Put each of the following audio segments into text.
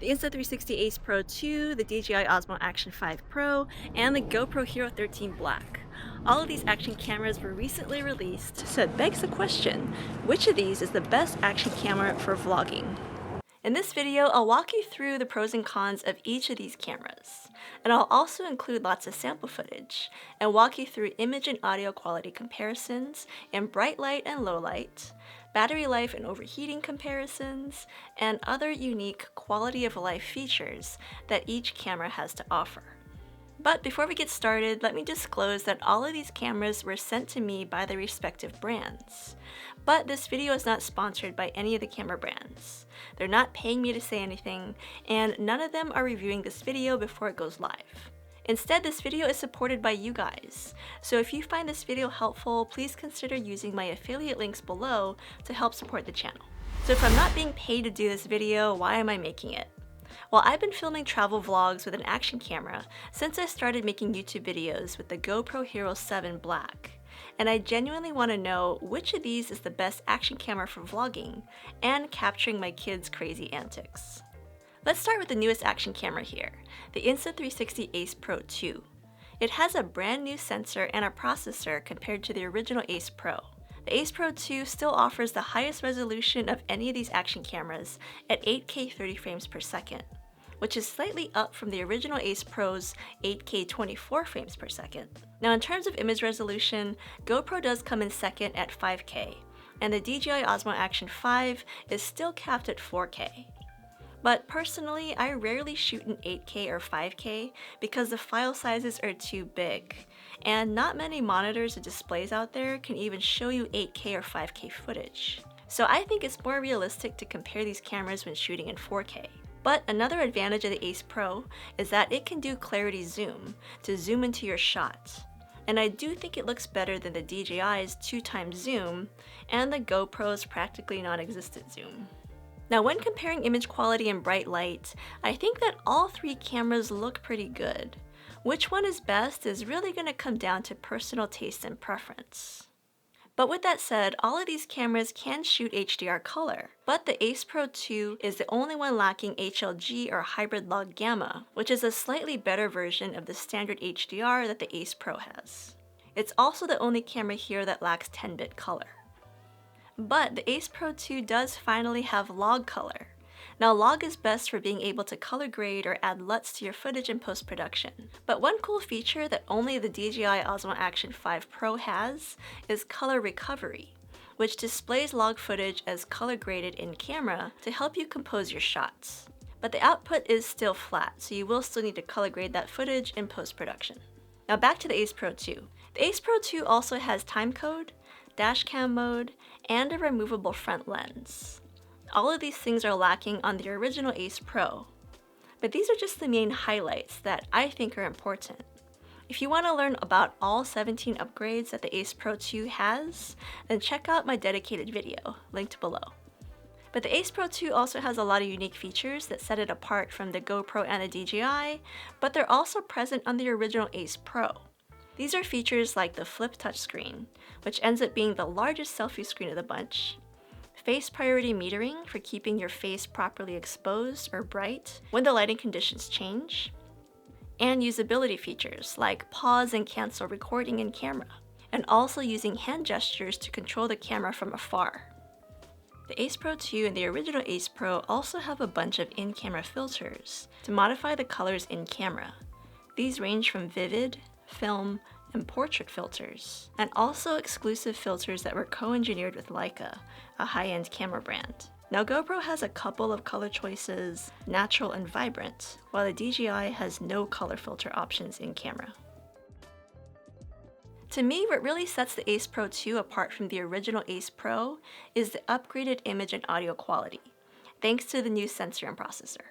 the Insta360 Ace Pro 2, the DJI Osmo Action 5 Pro, and the GoPro Hero 13 Black. All of these action cameras were recently released, so it begs the question, which of these is the best action camera for vlogging? In this video, I'll walk you through the pros and cons of each of these cameras. And I'll also include lots of sample footage and walk you through image and audio quality comparisons in bright light and low light, battery life and overheating comparisons, and other unique quality of life features that each camera has to offer. But before we get started, let me disclose that all of these cameras were sent to me by their respective brands. But this video is not sponsored by any of the camera brands. They're not paying me to say anything, and none of them are reviewing this video before it goes live. Instead, this video is supported by you guys. So if you find this video helpful, please consider using my affiliate links below to help support the channel. So if I'm not being paid to do this video, why am I making it? Well, I've been filming travel vlogs with an action camera since I started making YouTube videos with the GoPro Hero 7 Black. And I genuinely want to know which of these is the best action camera for vlogging and capturing my kids' crazy antics. Let's start with the newest action camera here, the Insta360 Ace Pro 2. It has a brand new sensor and a processor compared to the original Ace Pro. The Ace Pro 2 still offers the highest resolution of any of these action cameras at 8K 30 frames per second, which is slightly up from the original Ace Pro's 8K 24 frames per second. Now in terms of image resolution, GoPro does come in second at 5K, and the DJI Osmo Action 5 is still capped at 4K. But personally, I rarely shoot in 8K or 5K because the file sizes are too big, and not many monitors or displays out there can even show you 8K or 5K footage. So I think it's more realistic to compare these cameras when shooting in 4K. But another advantage of the Ace Pro is that it can do clarity zoom to zoom into your shot. And I do think it looks better than the DJI's 2x zoom and the GoPro's practically non-existent zoom. Now when comparing image quality in bright light, I think that all three cameras look pretty good. Which one is best is really going to come down to personal taste and preference. But with that said, all of these cameras can shoot HDR color, but the Ace Pro 2 is the only one lacking HLG or hybrid log gamma, which is a slightly better version of the standard HDR that the Ace Pro has. It's also the only camera here that lacks 10-bit color. But the Ace Pro 2 does finally have log color. Now log is best for being able to color grade or add LUTs to your footage in post-production. But one cool feature that only the DJI Osmo Action 5 Pro has is color recovery, which displays log footage as color graded in camera to help you compose your shots. But the output is still flat, so you will still need to color grade that footage in post-production. Now back to the Ace Pro 2. The Ace Pro 2 also has timecode, dashcam mode, and a removable front lens. All of these things are lacking on the original Ace Pro, but these are just the main highlights that I think are important. If you want to learn about all 17 upgrades that the Ace Pro 2 has, then check out my dedicated video, linked below. But the Ace Pro 2 also has a lot of unique features that set it apart from the GoPro and the DJI, but they're also present on the original Ace Pro. These are features like the flip touchscreen, which ends up being the largest selfie screen of the bunch, face priority metering for keeping your face properly exposed or bright when the lighting conditions change, and usability features like pause and cancel recording in camera, and also using hand gestures to control the camera from afar. The Ace Pro 2 and the original Ace Pro also have a bunch of in-camera filters to modify the colors in camera. These range from vivid, film, and portrait filters, and also exclusive filters that were co-engineered with Leica, a high-end camera brand. Now GoPro has a couple of color choices, natural and vibrant, while the DJI has no color filter options in camera. To me, what really sets the Ace Pro 2 apart from the original Ace Pro is the upgraded image and audio quality, thanks to the new sensor and processor.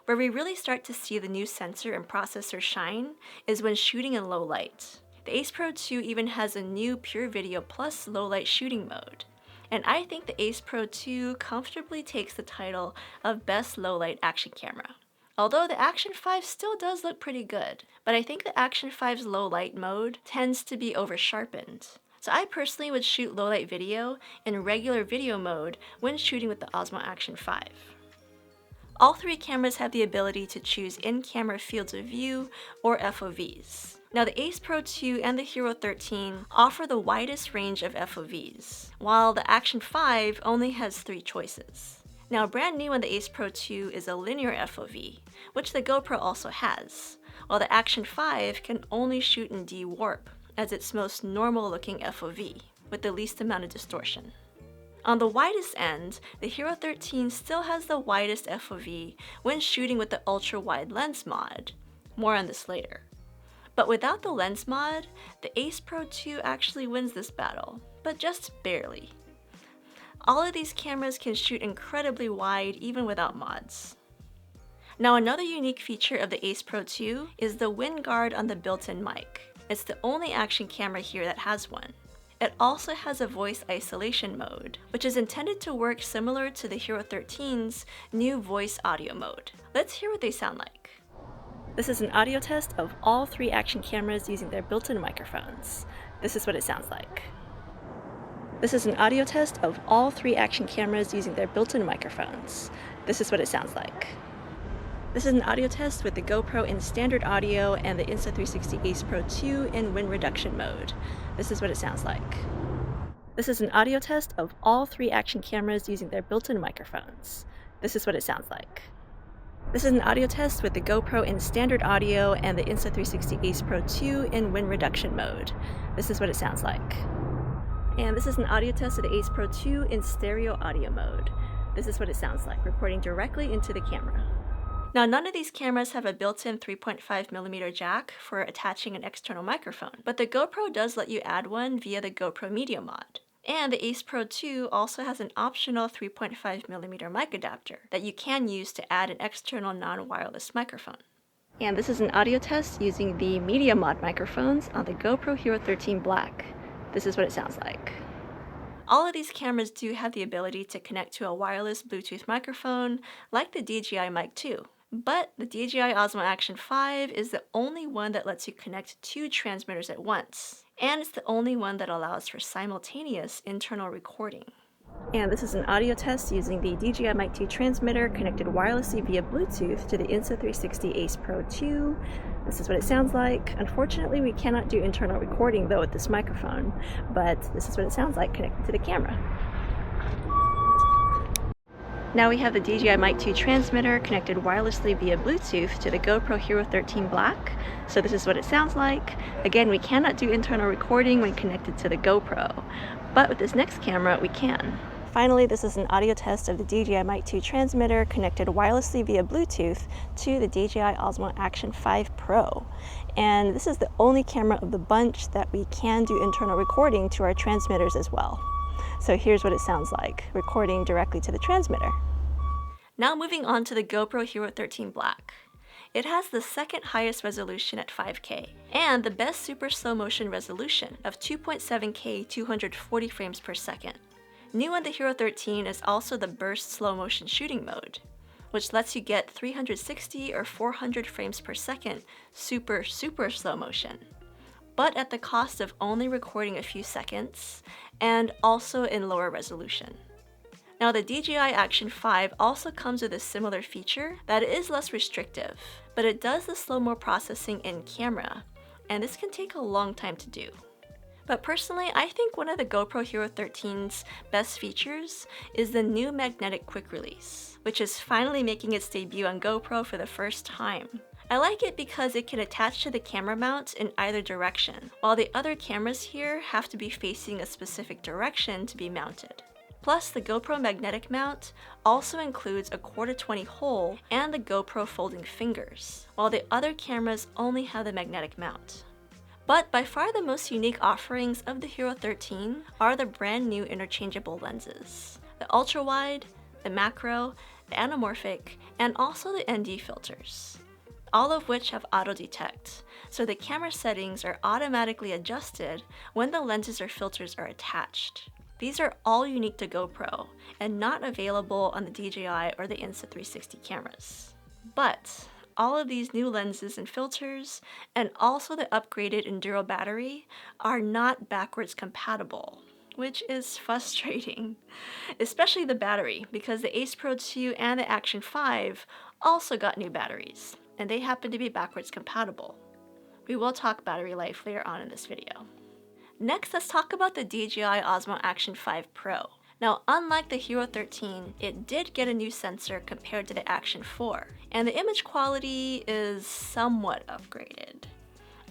Where we really start to see the new sensor and processor shine is when shooting in low light. The Ace Pro 2 even has a new Pure Video Plus low light shooting mode, and I think the Ace Pro 2 comfortably takes the title of best low light action camera. Although the Action 5 still does look pretty good, but I think the Action 5's low light mode tends to be over sharpened. So I personally would shoot low light video in regular video mode when shooting with the Osmo Action 5. All three cameras have the ability to choose in-camera fields of view or FOVs. Now the Ace Pro 2 and the Hero 13 offer the widest range of FOVs, while the Action 5 only has 3 choices. Now brand new on the Ace Pro 2 is a linear FOV, which the GoPro also has, while the Action 5 can only shoot in D-Warp as its most normal looking FOV, with the least amount of distortion. On the widest end, the Hero 13 still has the widest FOV when shooting with the ultra-wide lens mod. More on this later. But without the lens mod, the Ace Pro 2 actually wins this battle, but just barely. All of these cameras can shoot incredibly wide even without mods. Now another unique feature of the Ace Pro 2 is the wind guard on the built-in mic. It's the only action camera here that has one. It also has a voice isolation mode, which is intended to work similar to the Hero 13's new voice audio mode. Let's hear what they sound like. This is an audio test of all 3 action cameras using their built-in microphones. This is what it sounds like. This is an audio test of all 3 action cameras using their built-in microphones. This is what it sounds like. This is an audio test with the GoPro in standard audio and the Insta360 Ace Pro 2 in wind reduction mode. This is what it sounds like. This is an audio test of all 3 action cameras using their built-in microphones. This is what it sounds like. This is an audio test with the GoPro in standard audio and the Insta360 Ace Pro 2 in wind reduction mode. This is what it sounds like. And this is an audio test of the Ace Pro 2 in stereo audio mode. This is what it sounds like, recording directly into the camera. Now none of these cameras have a built-in 3.5mm jack for attaching an external microphone, but the GoPro does let you add one via the GoPro Media mod. And the Ace Pro 2 also has an optional 3.5mm mic adapter that you can use to add an external non-wireless microphone. And this is an audio test using the Media Mod microphones on the GoPro Hero 13 Black. This is what it sounds like. All of these cameras do have the ability to connect to a wireless Bluetooth microphone, like the DJI Mic 2. But the DJI Osmo Action 5 is the only one that lets you connect 2 transmitters at once. And it's the only one that allows for simultaneous internal recording. And this is an audio test using the DJI Mic 2 transmitter connected wirelessly via Bluetooth to the Insta360 Ace Pro 2. This is what it sounds like. Unfortunately, we cannot do internal recording though with this microphone, but this is what it sounds like connected to the camera. Now we have the DJI Mic 2 transmitter connected wirelessly via Bluetooth to the GoPro Hero 13 Black. So this is what it sounds like. Again, we cannot do internal recording when connected to the GoPro, but with this next camera, we can. Finally, this is an audio test of the DJI Mic 2 transmitter connected wirelessly via Bluetooth to the DJI Osmo Action 5 Pro. And this is the only camera of the bunch that we can do internal recording to our transmitters as well. So here's what it sounds like, recording directly to the transmitter. Now moving on to the GoPro Hero 13 Black. It has the second highest resolution at 5K, and the best super slow motion resolution of 2.7K 240 frames per second. New on the Hero 13 is also the burst slow motion shooting mode, which lets you get 360 or 400 frames per second super slow motion, but at the cost of only recording a few seconds, and also in lower resolution. Now the DJI Action 5 also comes with a similar feature that is less restrictive, but it does the slow-mo processing in camera, and this can take a long time to do. But personally, I think one of the GoPro Hero 13's best features is the new magnetic quick release, which is finally making its debut on GoPro for the first time. I like it because it can attach to the camera mount in either direction, while the other cameras here have to be facing a specific direction to be mounted. Plus, the GoPro magnetic mount also includes a 1/4-20 hole and the GoPro folding fingers, while the other cameras only have the magnetic mount. But by far the most unique offerings of the Hero 13 are the brand new interchangeable lenses, the ultra-wide, the macro, the anamorphic, and also the ND filters, all of which have auto-detect, so the camera settings are automatically adjusted when the lenses or filters are attached. These are all unique to GoPro and not available on the DJI or the Insta360 cameras. But all of these new lenses and filters, and also the upgraded Enduro battery, are not backwards compatible. which is frustrating. Especially the battery, because the Ace Pro 2 and the Action 5 also got new batteries, and they happen to be backwards compatible. We will talk battery life later on in this video. Next, let's talk about the DJI Osmo Action 5 Pro. Now, unlike the Hero 13, it did get a new sensor compared to the Action 4, and the image quality is somewhat upgraded.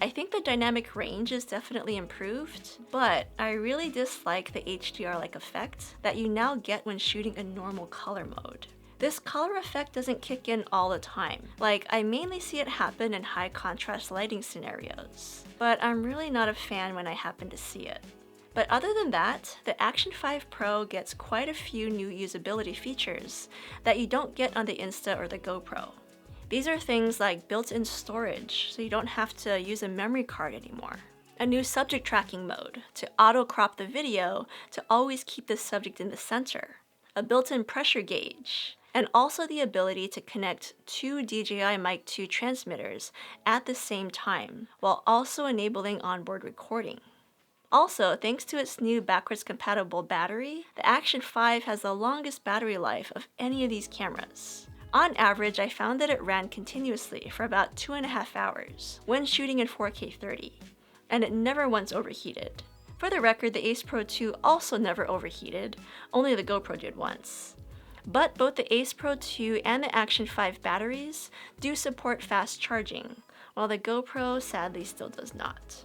I think the dynamic range is definitely improved, but I really dislike the HDR-like effect that you now get when shooting in normal color mode. This color effect doesn't kick in all the time. Like, I mainly see it happen in high contrast lighting scenarios, but I'm really not a fan when I happen to see it. But other than that, the Action 5 Pro gets quite a few new usability features that you don't get on the Insta or the GoPro. These are things like built-in storage, so you don't have to use a memory card anymore. A new subject tracking mode to auto-crop the video to always keep the subject in the center. A built-in pressure gauge, and also the ability to connect two DJI Mic 2 transmitters at the same time, while also enabling onboard recording. Also, thanks to its new backwards compatible battery, the Action 5 has the longest battery life of any of these cameras. On average, I found that it ran continuously for about 2.5 hours when shooting in 4K 30, and it never once overheated. For the record, the Ace Pro 2 also never overheated, only the GoPro did once. But both the Ace Pro 2 and the Action 5 batteries do support fast charging, while the GoPro sadly still does not.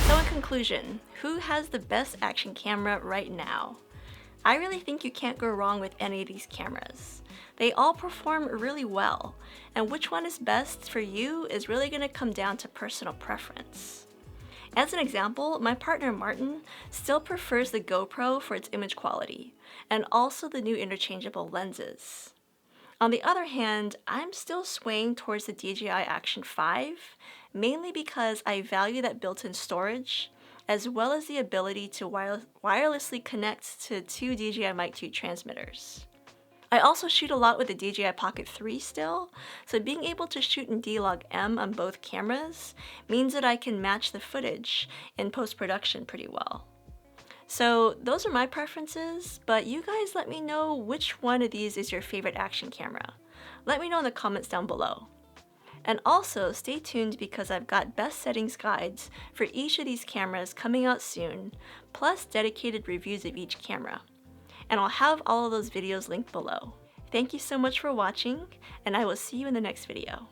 So in conclusion, who has the best action camera right now? I really think you can't go wrong with any of these cameras. They all perform really well, and which one is best for you is really going to come down to personal preference. As an example, my partner Martin still prefers the GoPro for its image quality, and also the new interchangeable lenses. On the other hand, I'm still swaying towards the DJI Action 5, mainly because I value that built-in storage, as well as the ability to wirelessly connect to two DJI Mic 2 transmitters. I also shoot a lot with the DJI Pocket 3 still, so being able to shoot in D-Log M on both cameras means that I can match the footage in post-production pretty well. So those are my preferences, but you guys let me know which one of these is your favorite action camera. Let me know in the comments down below. And also stay tuned because I've got best settings guides for each of these cameras coming out soon, plus dedicated reviews of each camera. And I'll have all of those videos linked below. Thank you so much for watching, and I will see you in the next video.